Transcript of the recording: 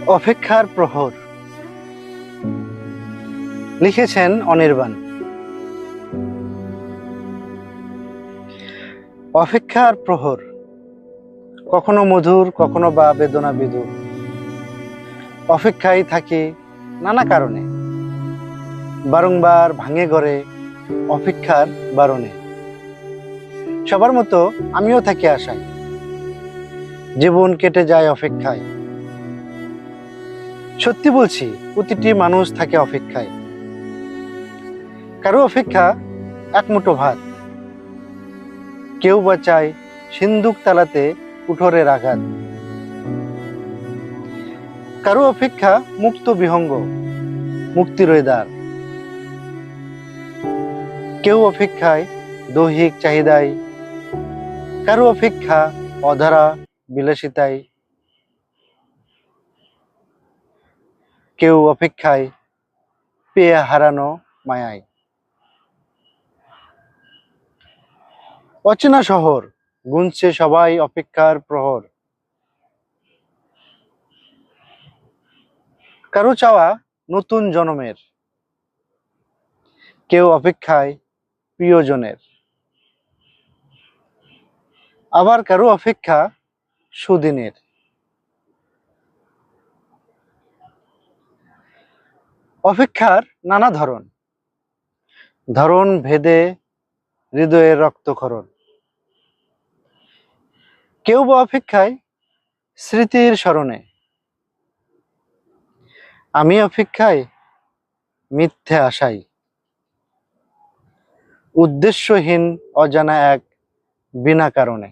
অপেক্ষার প্রহর লিখেছেন অনির্বাণ। অপেক্ষার প্রহর কখনো মধুর, কখনো বা বেদনা বিধুর। অপেক্ষায় থাকি নানা কারণে, বারংবার ভাঙে ঘরে অপেক্ষার বারণে। সবার মতো আমিও থাকি আশায়, জীবন কেটে যায় অপেক্ষায়। সত্যি বলছি, প্রতিটি মানুষ থাকে অপেক্ষায়। কারো অপেক্ষা এক মুঠো ভাত, কেউ বা চায় সিন্দুক তালাতে কুঠোরের আঘাত। কারো অপেক্ষা মুক্ত বিহঙ্গ, মুক্তির দ্বার। কেউ অপেক্ষায় দৈহিক চাহিদায়, কারো অপেক্ষা অধারা বিলাসিতায়। কেউ অপেক্ষায় পেয়ে হারানো মায়ায়। অচেনা শহর গুনছে সবাই অপেক্ষার প্রহর। কারো চাওয়া নতুন জন্মের, কেউ অপেক্ষায় প্রিয়জনের। আবার কারো অপেক্ষা সুদিনের। অপেক্ষার নানা ধরন, ধরন ভেদে হৃদয়ের রক্তক্ষরণ। কেউ বা অপেক্ষায় স্মৃতির স্মরণে, আমি অপেক্ষায় মিথ্যে আশাই। উদ্দেশ্যহীন অজানা এক বিনা কারণে।